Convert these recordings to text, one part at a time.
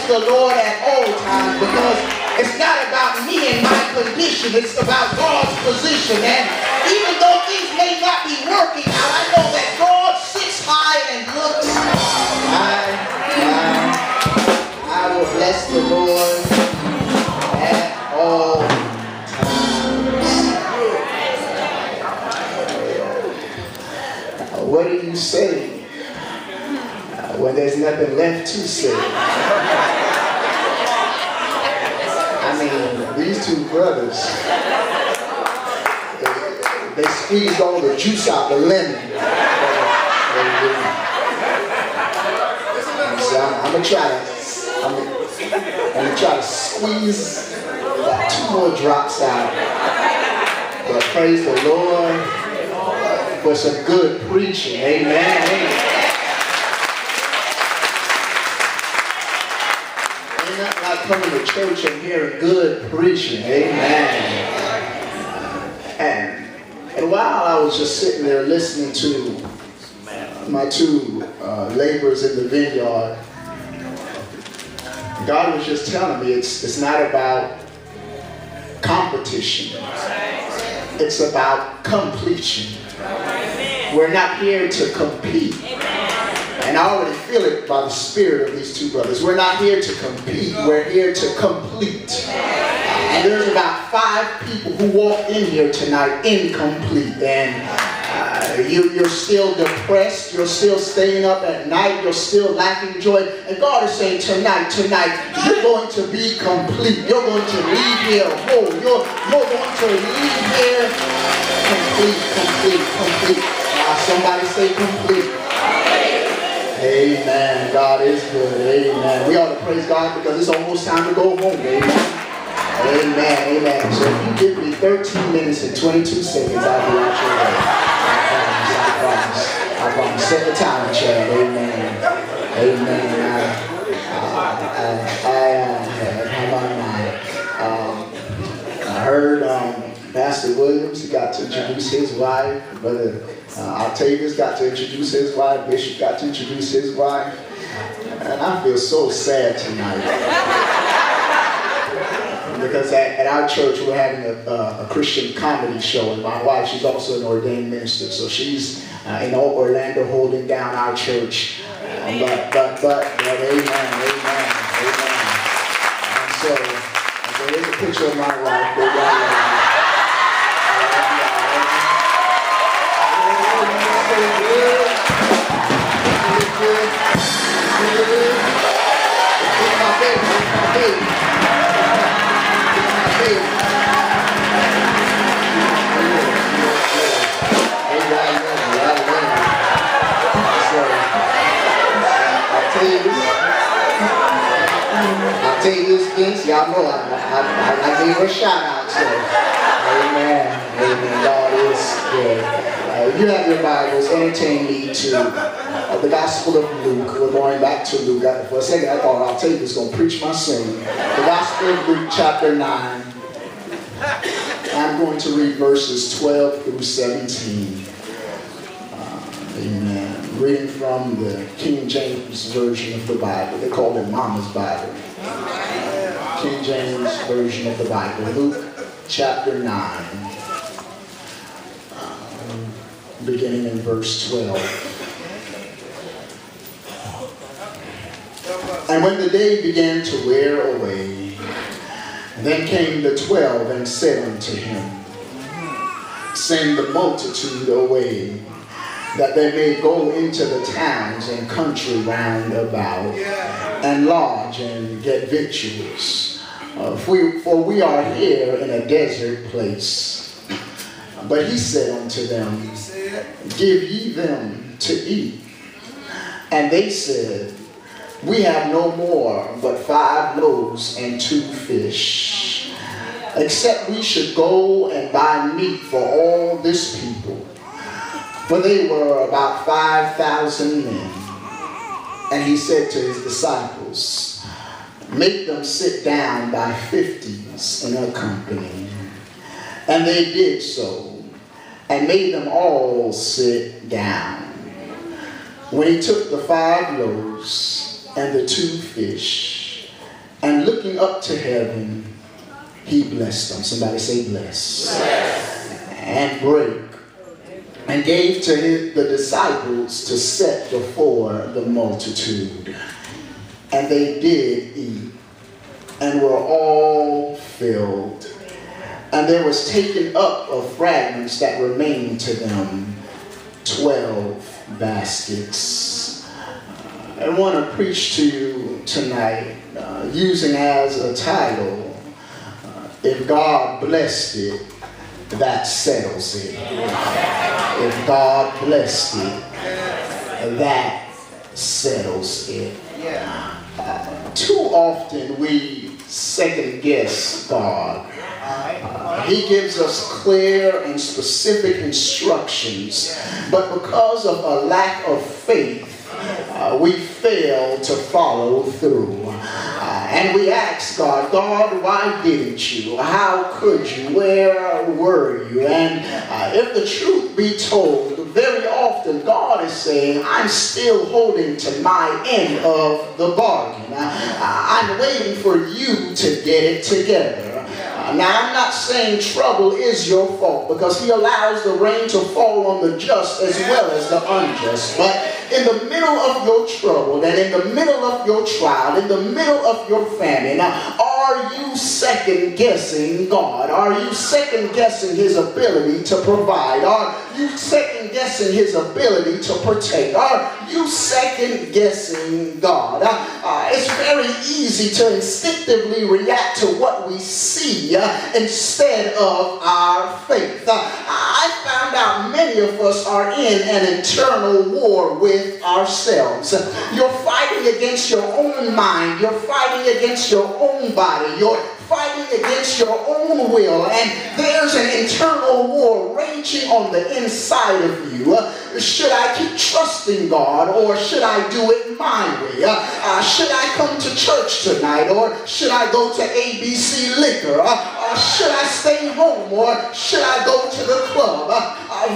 the Lord at all times, because it's not about me and my condition. It's about God's position. And even though things may not be working out, I know that God sits high and looks high. I will bless the Lord at all times. What do you say when there's nothing left to say? I mean, these two brothers, they squeezed all the juice out the lemon. So I'm gonna try to squeeze about 2 more drops out. But praise the Lord for some good preaching. Amen. Ain't nothing like coming to church and hearing good preaching. Amen. And while I was just sitting there listening to my 2 laborers in the vineyard, God was just telling me it's not about competition. It's about completion. We're not here to compete. And I already feel it by the spirit of these 2 brothers. We're not here to compete. We're here to complete. And there's about 5 people who walked in here tonight incomplete. And you're still depressed. You're still staying up at night. You're still lacking joy. And God is saying tonight, you're going to be complete. You're going to leave here whole. You're going to leave here complete. Somebody say complete. Amen. God is good. Amen. We ought to praise God because it's almost time to go home. Amen. So if you give me 13 minutes and 22 seconds, I'll be out your way. I promise. Set the time, Chad. Amen. I heard Pastor Williams, he got to introduce his wife. Brother Octavius got to introduce his wife. Bishop got to introduce his wife. And I feel so sad tonight. Because at our church we're having a Christian comedy show, and my wife, she's also an ordained minister, so she's in Orlando holding down our church. But amen. And so there's a picture of my wife. I'll tell you this, things, y'all know I gave her a shout out, so amen. God is good. If you have your Bibles, entertain me to the Gospel of Luke. We're going back to Luke. For a second I thought Octavius was going to preach my sermon. The Gospel of Luke chapter 9. I'm going to read verses 12 through 17. Amen. Reading from the King James Version of the Bible. They call it Mama's Bible. King James Version of the Bible. Luke chapter 9. Beginning in verse 12. And when the day began to wear away, then came the 12 and said unto him, send the multitude away, that they may go into the towns and country round about, and lodge and get victuals. For we are here in a desert place. But he said unto them, give ye them to eat. And they said, we have no more but 5 loaves and 2 fish, except we should go and buy meat for all this people. For they were about 5,000 men. And he said to his disciples, make them sit down by 50s in a company. And they did so, and made them all sit down. When he took the 5 loaves and the 2 fish, looking up to heaven, he blessed them. Somebody say bless. And break. And gave to the disciples to set before the multitude. And they did eat, and were all filled. And there was taken up of fragments that remained to them 12 baskets. I want to preach to you tonight using as a title, if God blessed it, that settles it. If God blessed it, that settles it. Too often we second guess God. He gives us clear and specific instructions, but because of a lack of faith, we fail to follow through. And we ask God, God, why didn't you? How could you? Where were you? And if the truth be told, very often God is saying, I'm still holding to my end of the bargain. I'm waiting for you to get it together. Now, I'm not saying trouble is your fault, because he allows the rain to fall on the just as well as the unjust. But in the middle of your trouble and in the middle of your trial, in the middle of your famine, are you second guessing God? Are you second guessing his ability to provide? Are you second guessing his ability to protect? Are you second guessing God? It's very easy to instinctively react to what we see instead of our faith. I found out many of us are in an internal war with ourselves. You're fighting against your own mind. You're fighting against your own body. You're fighting against your own will, and there's an internal war raging on the inside of you. Should I keep trusting God, or should I do it my way? Should I come to church tonight, or should I go to ABC Liquor? Should I stay home, or should I go to the club?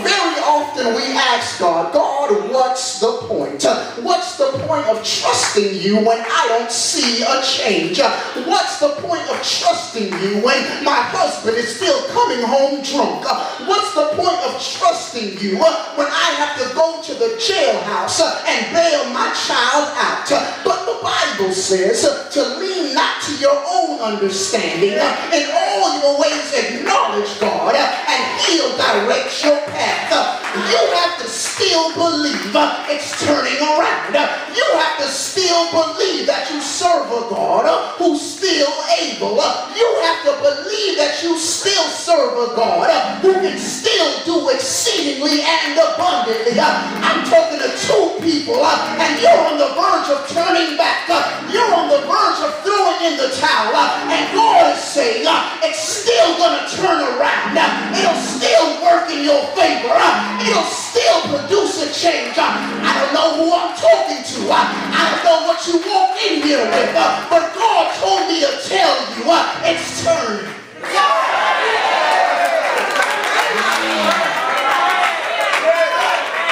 Very often we ask God, God, what's the point? What's the point of trusting you when I don't see a change? What's the point of trusting you when my husband is still coming home drunk? What's the point of trusting you when I have to go to the jailhouse and bail my child out? But the Bible says to lean not to your own understanding. In all your ways acknowledge God, and he'll direct your path. You have to still believe it's turning around. You have to still believe that you serve a God who's still able. You have to believe that you still serve a God who can still do exceedingly and abundantly. I'm talking to two people, and you're on the verge of turning back. You're on the verge of throwing in the towel, and God is saying it's still going to turn around. It'll still work in your favor. It'll still produce a change. I don't know who I'm talking to. I don't know what you walk in here with, but God told me to tell you it's turning.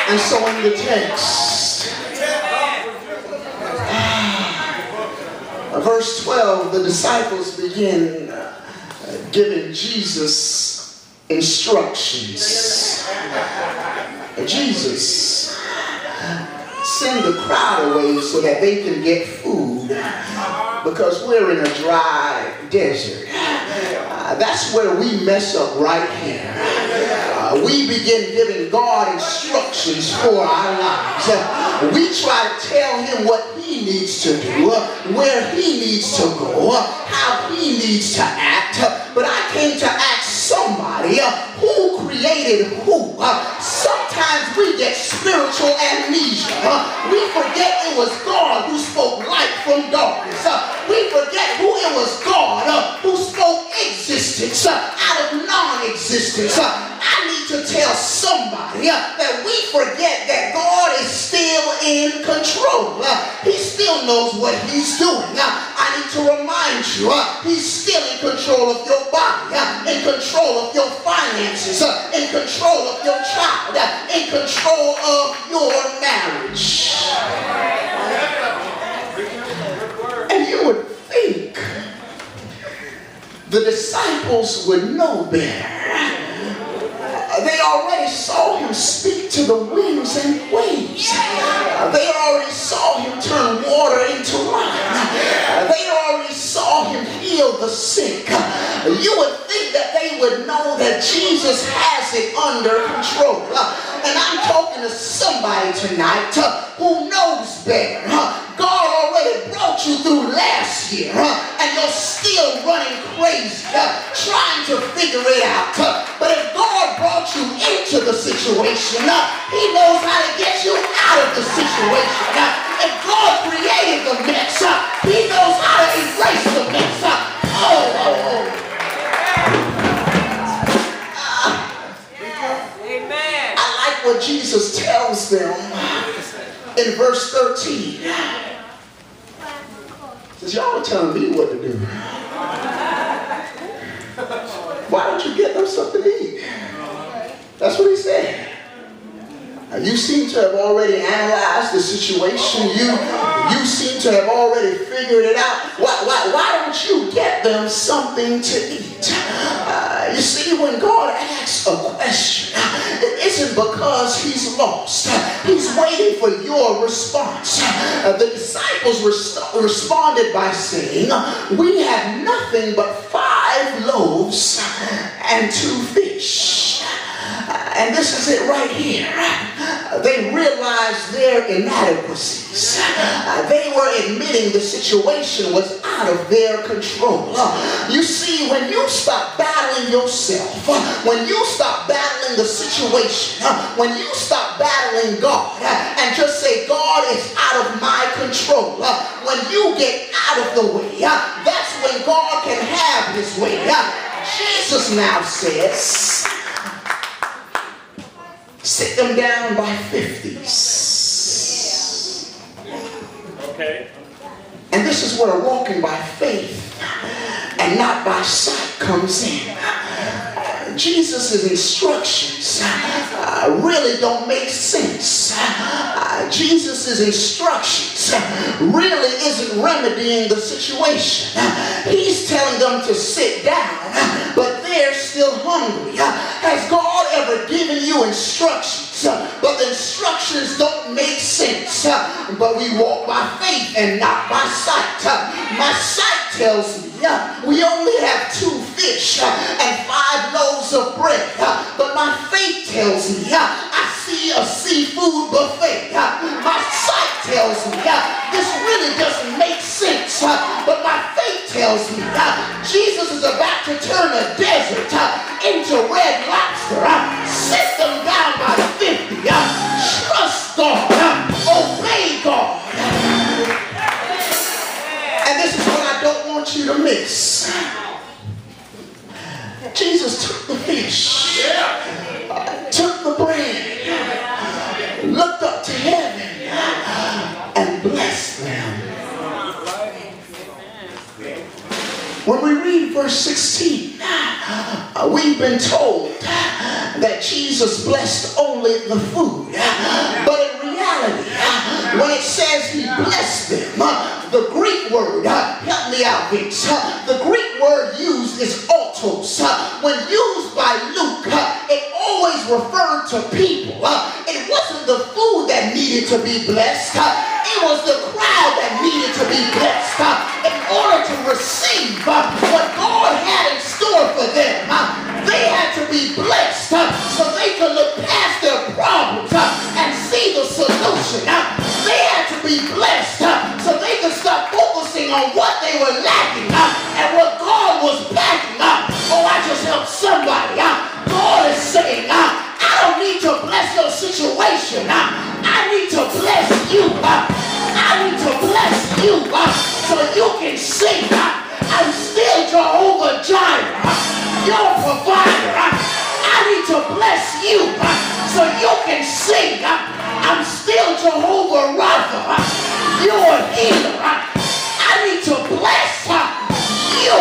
And so in the text, verse 12, the disciples begin giving Jesus instructions. Jesus, send the crowd away so that they can get food, because we're in a dry desert. That's where we mess up right here. We begin giving God instructions for our lives. We try to tell him what he needs to do, where he needs to go, how he needs to act. But I came to ask somebody, who created who? Sometimes we get spiritual amnesia. We forget it was God who spoke light from darkness. We forget who it was God who spoke existence out of non-existence. I need to tell somebody that we forget that God is still in control. He still knows what he's doing. I need to remind you, he's still in control of your body, in control of your finances, in control of your child, in control of your marriage. And you would think the disciples would know better. They already saw him speak to the winds and waves. They already saw him turn water into wine. They already saw him heal the sick. You would think that they would know that Jesus has it under control. And I'm talking to somebody tonight who knows better. God already brought you through last year, and you're still running crazy, trying to figure it out. But if God brought you into the situation, he knows how to get you out of the situation. If God created the mess, he knows how to erase the mess. Amen. I like what Jesus tells them in verse 13. Says, y'all are telling me what to do. Why don't you get them something to eat? That's what he said. You seem to have already analyzed the situation. You seem to have already figured it out. Why don't you get them something to eat? You see, when God asks a question, it isn't because he's lost. He's waiting for your response. The disciples responded by saying, we have nothing but 5 loaves and 2 fish. And this is it right here. They realized their inadequacies. They were admitting the situation was out of their control. You see, when you stop battling yourself, when you stop battling the situation, when you stop battling God and just say, God is out of my control, when you get out of the way, that's when God can have his way. Jesus now says, sit them down by 50s. Okay. And this is where walking by faith and not by sight comes in. Jesus' instructions really don't make sense. Jesus' instructions really isn't remedying the situation. He's telling them to sit down, but they're still hungry. Has God ever given you instructions, but the instructions don't make sense? But we walk by faith and not by sight. My sight tells me we only have 2 fish and 5 loaves of bread. But my faith tells me I see a seafood buffet. My sight tells me this really doesn't make sense. But my faith tells me Jesus is about to turn a desert into Red Lobster. Sit them down by 50. Trust God. Obey God. And this is what I don't want you to miss. Jesus took the fish, took the bread, looked up to heaven, and blessed them. When we read verse 16, we've been told that Jesus blessed only the food. But in reality, when it says he blessed them, the Greek word, help me out, Vince. The Greek word used is autos. When used by Luke, it always referred to people. It wasn't the food that needed to be blessed. It was the crowd that needed to be blessed. In order to receive what God had in store for them, they had to be blessed so they could look past their problems and see the solution. They had to be blessed so they could stop focusing on what they were lacking and what God was packing up. Oh, I just helped somebody. God is saying, I don't need to bless your situation. I need to bless you. I need to bless you so you can sing. I'm still Jehovah Jireh, your provider. I need to bless you so you can sing. I'm still Jehovah Rapha, your healer. I need to bless you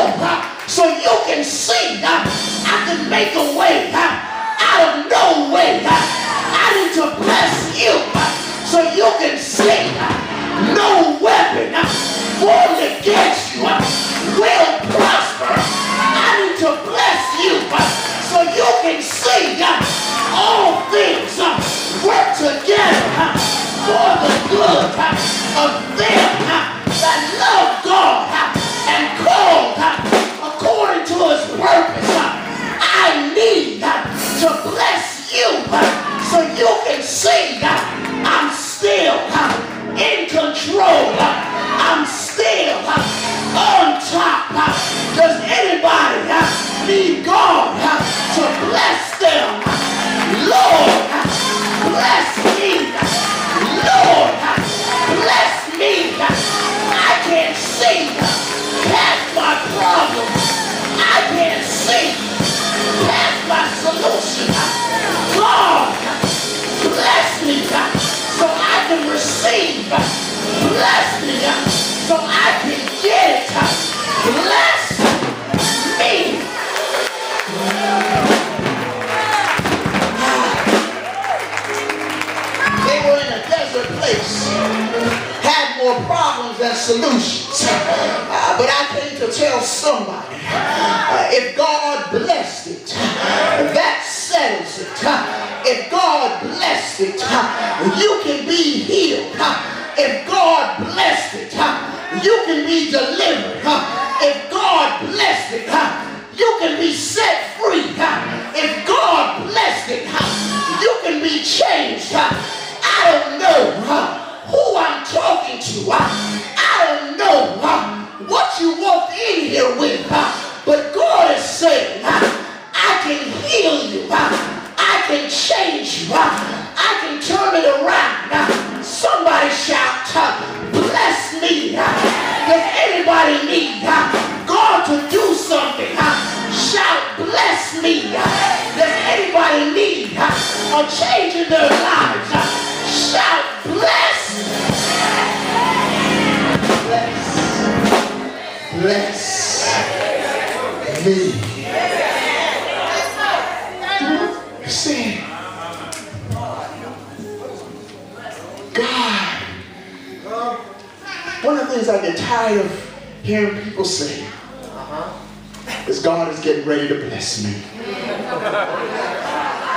so you can sing. I can make a way out of no way. I need to bless you so you can sing. No weapon formed against you will prosper. I bless me so I can get it. Bless me. They were in a desert place, had more problems than solutions. But I came to tell somebody, if God blessed it, that settles it. If God blessed it, you can be healed. If God blessed it, you can be delivered. If God blessed it, you can be set free. If God blessed it, you can be changed. I don't know who I'm talking to. I don't know what you walked in here with, but God is saying, I can heal you. I can change you. I can turn it around. Somebody shout, bless me. Does anybody need God to do something? Shout, bless me. Does anybody need a change in their lives? Shout, bless. Bless me. You see, God, one of the things I get tired of hearing people say is God is getting ready to bless me.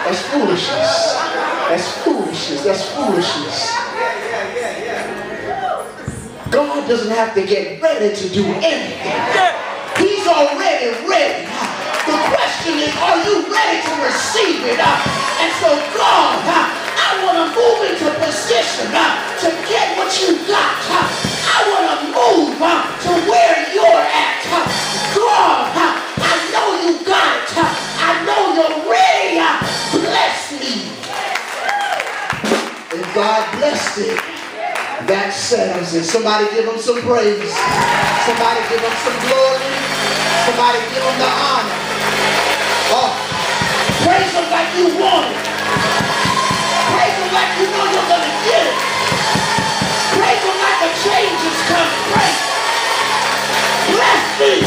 That's foolishness. That's foolishness. That's foolishness. God doesn't have to get ready to do anything. He's already ready. The question is, are you ready to receive it? And so God, I want to move into position to get what you got. I want to move to where you're at. God, I know you got it. I know you're ready. Bless me. And God blessed it. That settles it. Somebody give him some praise. Somebody give him some glory. Somebody give him the honor. Oh, praise him like you want it. Praise him like you know you're going to get it. Praise him like the change is coming. Praise him. Bless me.